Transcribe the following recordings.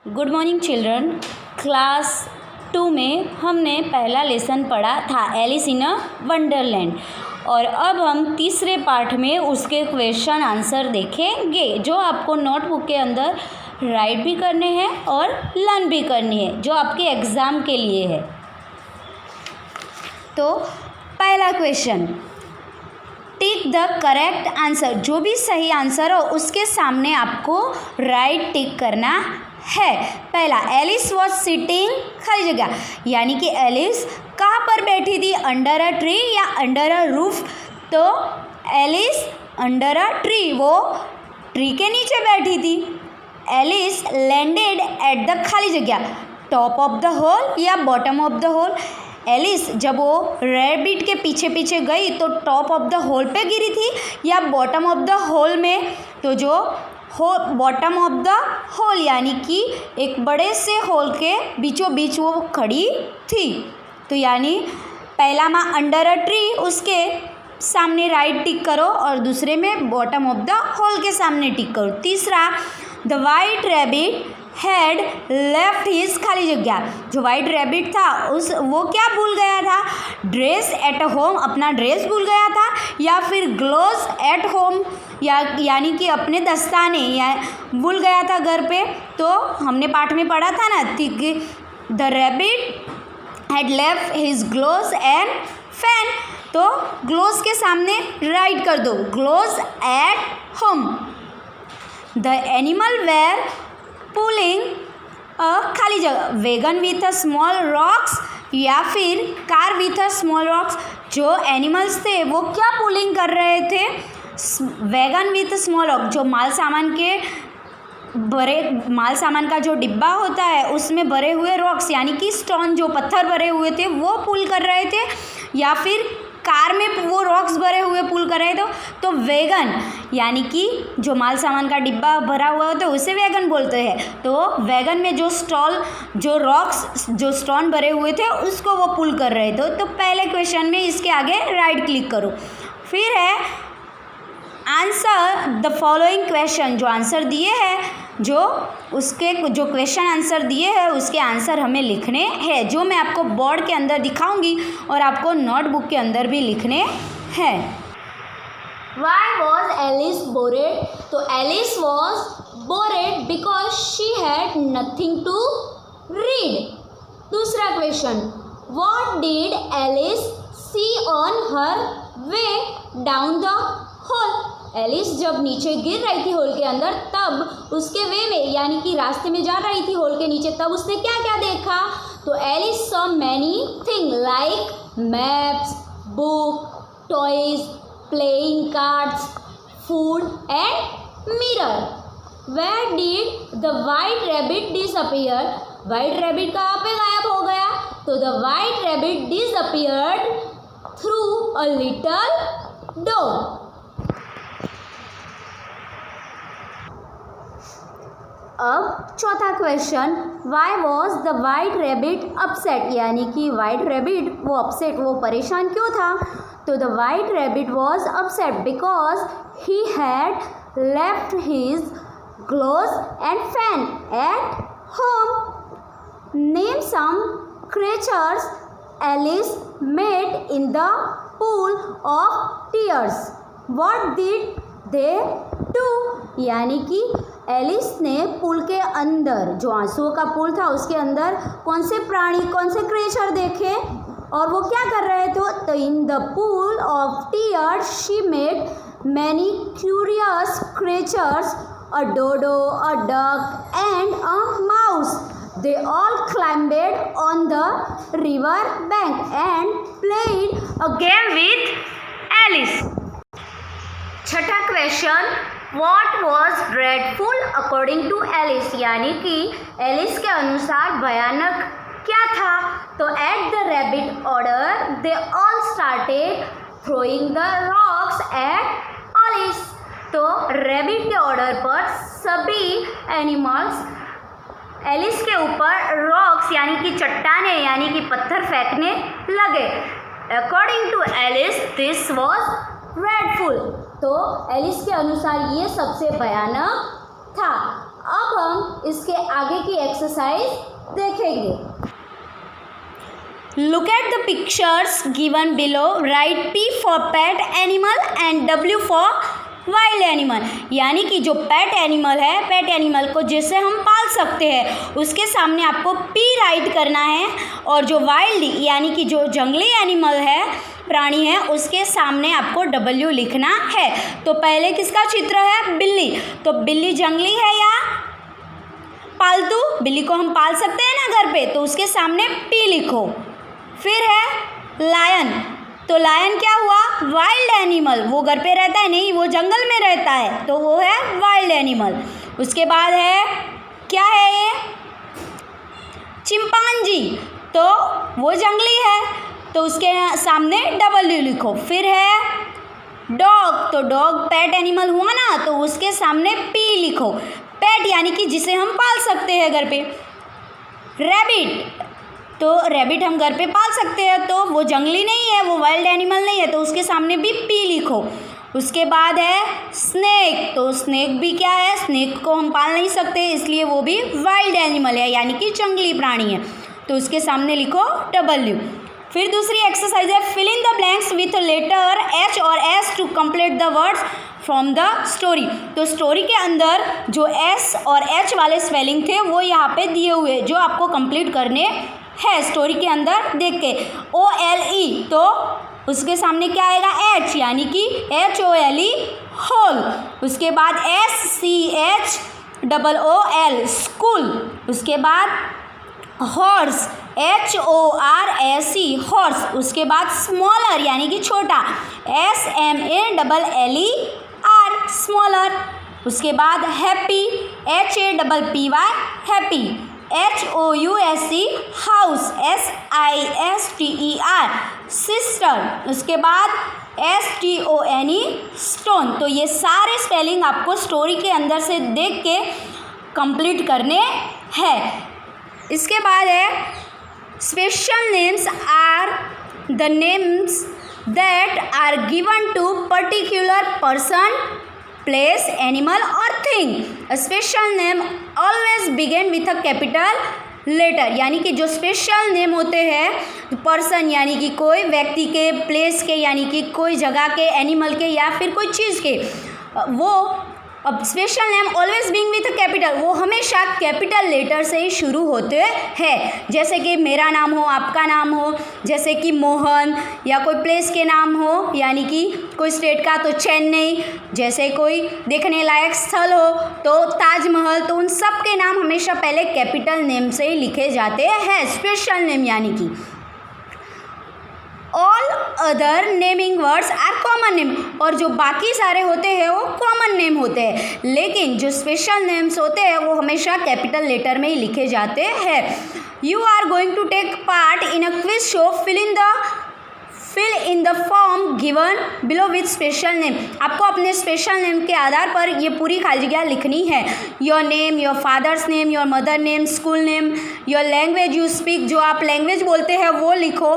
Good morning children. Class 2 में हमने पहला लेसन पढ़ा था एलिस इन अ वंडरलैंड, और अब हम तीसरे पार्ट में उसके क्वेश्चन आंसर देखेंगे जो आपको नोटबुक के अंदर राइट भी करने हैं और लर्न भी करनी है, जो आपके एग्ज़ाम के लिए है। तो पहला question, tick the correct answer. जो भी सही आंसर हो उसके सामने आपको राइट टिक करना है। पहला, एलिस वॉज सिटिंग, खाली जगह, यानी कि एलिस कहाँ पर बैठी थी, अंडर अ ट्री या अंडर अ रूफ। तो एलिस अंडर अ ट्री, वो ट्री के नीचे बैठी थी। एलिस लैंडेड एट द, खाली जगह, टॉप ऑफ द होल या bottom of the hole. Alice जब वो रैबिट के पीछे पीछे गई तो टॉप ऑफ द होल पे गिरी थी या बॉटम ऑफ द होल में। तो जो बॉटम ऑफ द होल यानी कि एक बड़े से होल के बीचों बीच वो खड़ी थी। तो यानी पहला में अंडर अ ट्री, उसके सामने राइट टिक करो, और दूसरे में बॉटम ऑफ द होल के सामने टिक करो। तीसरा, the white rabbit had left his, खाली जगह, जो वाइट रैबिट था वो क्या भूल गया था, ड्रेस एट होम, अपना ड्रेस भूल गया था, या फिर ग्लोव्स एट होम, यानी कि अपने दस्ताने या भूल गया था घर पे। तो हमने पाठ में पढ़ा था ना कि the rabbit had left his gloves and fan. तो ग्लोव्स के सामने राइट कर दो, gloves at home. The animal were pulling खाली जगह, wagon with a small rocks या फिर car with a small rocks. जो एनिमल्स थे वो क्या पुलिंग कर रहे थे, वैगन विथ स्मॉल रॉक, जो माल सामान का जो डिब्बा होता है उसमें भरे हुए रॉक्स यानी कि स्टोन, जो पत्थर भरे हुए थे वो पुल कर रहे थे, या फिर कार में वो रॉक्स भरे हुए पुल कर रहे थे। तो वैगन यानी कि जो माल सामान का डिब्बा भरा हुआ होता है उसे वैगन बोलते हैं। तो वैगन में जो रॉक्स, जो स्टोन भरे हुए थे उसको वो पुल कर रहे थे। तो पहले क्वेश्चन में इसके आगे राइट क्लिक करो। फिर है आंसर द फॉलोइंग क्वेश्चन, जो आंसर दिए हैं, जो क्वेश्चन आंसर दिए हैं उसके आंसर हमें लिखने हैं, जो मैं आपको बोर्ड के अंदर दिखाऊंगी और आपको नोटबुक के अंदर भी लिखने हैं। Why was Alice bored? तो Alice was bored because she had nothing to read. दूसरा question, What did Alice see on her way down the hole? Alice जब नीचे गिर रही थी होल के अंदर, तब उसके वे में यानी कि रास्ते में जा रही थी होल के नीचे, तब उसने क्या क्या देखा। तो Alice saw many thing like maps, book, toys, playing cards, food and mirror. Where did the white rabbit disappear? White rabbit कहाँ पे गायब हो गया? तो the white rabbit disappeared through a little door. अब चौथा question, why was the white rabbit upset? यानी कि वाइट रैबिट वो अपसेट, वो परेशान क्यों था? तो the white rabbit was upset because he had left his gloves and fan at home. Name some creatures Alice met in the pool of tears. What did they do? यानी कि Alice ने pool के अंदर, जो आंसुओं का pool था उसके अंदर कौन से प्राणी, कौन से क्रिएचर देखे और वो क्या कर रहे थे? तो in the pool of tears she made many curious creatures, a dodo, a duck and a mouse. They all climbed on the river bank and played a game with Alice. छठा question, What was dreadful according to Alice? यानी कि Alice के अनुसार भयानक क्या था? तो at the rabbit order they all started throwing the rocks at Alice. तो रैबिट के ऑर्डर पर सभी एनिमल्स एलिस के ऊपर रॉक्स यानी कि चट्टाने यानी कि पत्थर फेंकने लगे। According to Alice this was dreadful. तो एलिस के अनुसार ये सबसे भयानक था। अब हम इसके आगे की एक्सरसाइज देखेंगे। Look at the pictures given below. Write P for pet animal and W for wild animal. यानी कि जो पेट एनिमल है, पेट एनिमल को जिसे हम पाल सकते हैं उसके सामने आपको P राइट करना है, और जो वाइल्ड यानी कि जो जंगली एनिमल है, प्राणी है, उसके सामने आपको W लिखना है। तो पहले किसका चित्र है? बिल्ली। तो बिल्ली जंगली है या पालतू? बिल्ली को हम पाल सकते हैं ना घर पे, तो उसके सामने P लिखो। फिर है लायन। तो लायन क्या हुआ? Wild animal. वो घर पे रहता है नहीं, वो जंगल में रहता है, तो वो है वाइल्ड एनिमल। उसके बाद है क्या है ये? चिंपांजी। तो वो जंगली है, तो उसके सामने W लिखो। फिर है डॉग। तो डॉग पेट एनिमल हुआ ना, तो उसके सामने P लिखो। पेट यानी कि जिसे हम पाल सकते हैं घर पे। रैबिट। तो रैबिट हम घर पे पाल सकते हैं, तो वो जंगली नहीं है, वो वाइल्ड एनिमल नहीं है, तो उसके सामने भी P लिखो। उसके बाद है स्नेक। तो स्नेक भी क्या है? स्नेक को हम पाल नहीं सकते, इसलिए वो भी वाइल्ड एनिमल है, यानी कि जंगली प्राणी है, तो उसके सामने लिखो W। फिर दूसरी एक्सरसाइज है fill in the blanks with letter H और S to complete the words from the story. तो स्टोरी के अंदर जो S और H वाले स्पेलिंग थे वो यहाँ पे दिए हुए, जो आपको कंप्लीट करने है स्टोरी के अंदर देख के। OLE। तो उसके सामने क्या आएगा? H, यानी कि HOLE होल। उसके बाद SCHOOL स्कूल। उसके बाद हॉर्स HORSE हॉर्स। उसके बाद स्मॉलर यानी कि छोटा SMALLER स्मॉलर। उसके बाद happy HAPPY happy. HOUSE house SISTER sister. उसके बाद STONE स्टोन। तो ये सारे स्पेलिंग आपको स्टोरी के अंदर से देख के कंप्लीट करने हैं। इसके बाद है special names are the names that are given to particular person, place, animal और thing. A special name always begin with a capital letter. यानी कि जो स्पेशल नेम होते हैं पर्सन यानी कि कोई व्यक्ति के, प्लेस के यानी कि कोई जगह के, एनिमल के या फिर कोई चीज़ के, वो अब special name always begin with a capital, वो हमेशा कैपिटल लेटर से ही शुरू होते हैं। जैसे कि मेरा नाम हो, आपका नाम हो, जैसे कि मोहन, या कोई प्लेस के नाम हो यानी कि कोई स्टेट का तो चेन्नई, जैसे कोई देखने लायक स्थल हो तो ताजमहल, तो उन सब के नाम हमेशा पहले कैपिटल नेम से ही लिखे जाते हैं स्पेशल नेम यानी कि। All other naming words are common name. और जो बाकी सारे होते हैं वो कॉमन नेम होते हैं, लेकिन जो स्पेशल नेम्स होते हैं वो हमेशा कैपिटल लेटर में ही लिखे जाते हैं। You are going to take part in a quiz show. Fill in the form given below with special name. आपको अपने स्पेशल नेम के आधार पर ये पूरी खाली जगह लिखनी है। Your name, your father's name, your mother name, school name, your language you speak, जो आप लैंग्वेज बोलते हैं वो लिखो।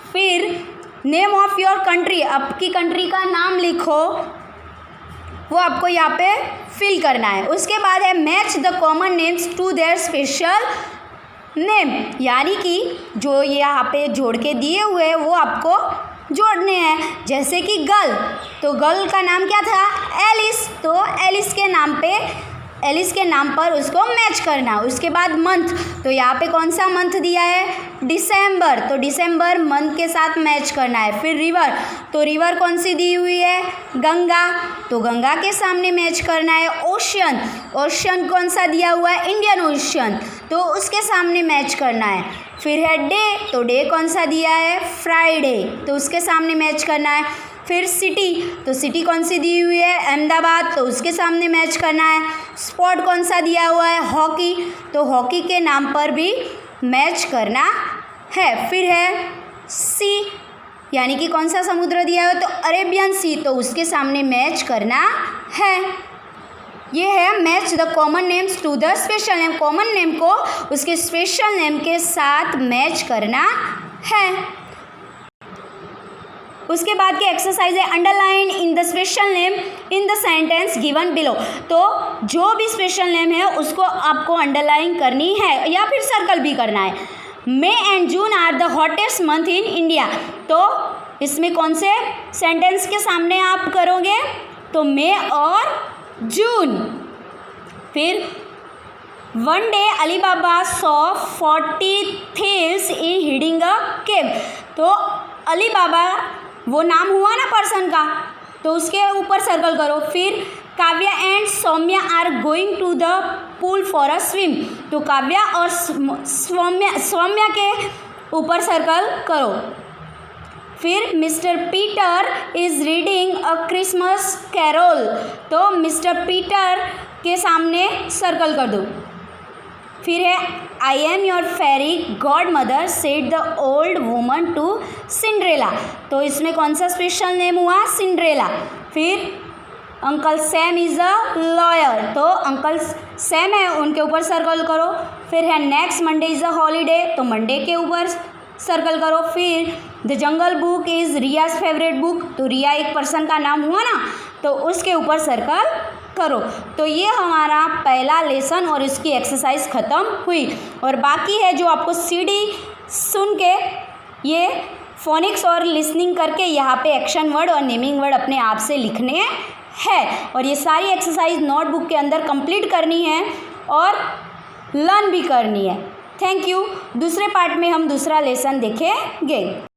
फिर नेम ऑफ योर कंट्री, आपकी कंट्री का नाम लिखो, वो आपको यहाँ पे फिल करना है। उसके बाद है match the common names to their special name, यानी कि जो ये यहाँ पे जोड़ के दिए हुए हैं वो आपको जोड़ने हैं। जैसे कि गर्ल, तो गर्ल का नाम क्या था? एलिस, तो एलिस के नाम पर उसको मैच करना। उसके बाद मंथ, तो यहाँ पे कौन सा मंथ दिया है? दिसंबर, तो दिसंबर मंथ के साथ मैच करना है। फिर रिवर, तो रिवर कौन सी दी हुई है? गंगा, तो गंगा के सामने मैच करना है। ओशियन, ओशियन कौन सा दिया हुआ है? इंडियन ओशियन, तो उसके सामने मैच करना है। फिर है डे, तो डे कौन सा दिया है? फ्राइडे, तो उसके सामने मैच करना है। फिर सिटी, तो सिटी कौन सी दी हुई है? अहमदाबाद, तो उसके सामने मैच करना है। स्पोर्ट कौन सा दिया हुआ है? हॉकी, तो हॉकी के नाम पर भी मैच करना है। फिर है सी, यानी कि कौन सा समुद्र दिया हुआ है? तो अरेबियन सी, तो उसके सामने मैच करना है। ये है match the common names to the special name. Common name को उसके स्पेशल नेम के साथ मैच करना है। उसके बाद के एक्सरसाइज है underline in the special name in the sentence given below. तो जो भी स्पेशल नेम है उसको आपको अंडरलाइन करनी है या फिर सर्कल भी करना है। May and June are the hottest month in India. तो इसमें कौन से सेंटेंस के सामने आप करोगे? तो मे और जून। फिर वन डे अली बाबा सॉ 40 थीव्स इन हिडिंग अ केव। तो अली बाबा वो नाम हुआ ना पर्सन का, तो उसके ऊपर सर्कल करो। फिर Kavya and Saumya are going to the pool for a swim. तो काव्या और सौम्या के ऊपर सर्कल करो। फिर mister Peter is reading a Christmas carol. तो मिस्टर पीटर के सामने सर्कल कर दो। फिर है I am your fairy godmother said the old woman to Cinderella. तो इसमें कौन सा स्पेशल नेम हुआ? सिंड्रेला। फिर uncle Sam is a lawyer. तो अंकल सैम है उनके ऊपर सर्कल करो। फिर है next Monday is a holiday. तो मंडे के ऊपर सर्कल करो। फिर the jungle book is Riya's favourite book. तो रिया एक पर्सन का नाम हुआ ना, तो उसके ऊपर सर्कल करो। तो ये हमारा पहला लेसन और इसकी एक्सरसाइज ख़त्म हुई। और बाकी है जो आपको सीडी सुन के ये फोनिक्स और लिसनिंग करके यहाँ पे एक्शन वर्ड और नेमिंग वर्ड अपने आप से लिखने हैं। और ये सारी एक्सरसाइज नोटबुक के अंदर कंप्लीट करनी है और लर्न भी करनी है। Thank you. दूसरे पार्ट में हम दूसरा लेसन देखेंगे।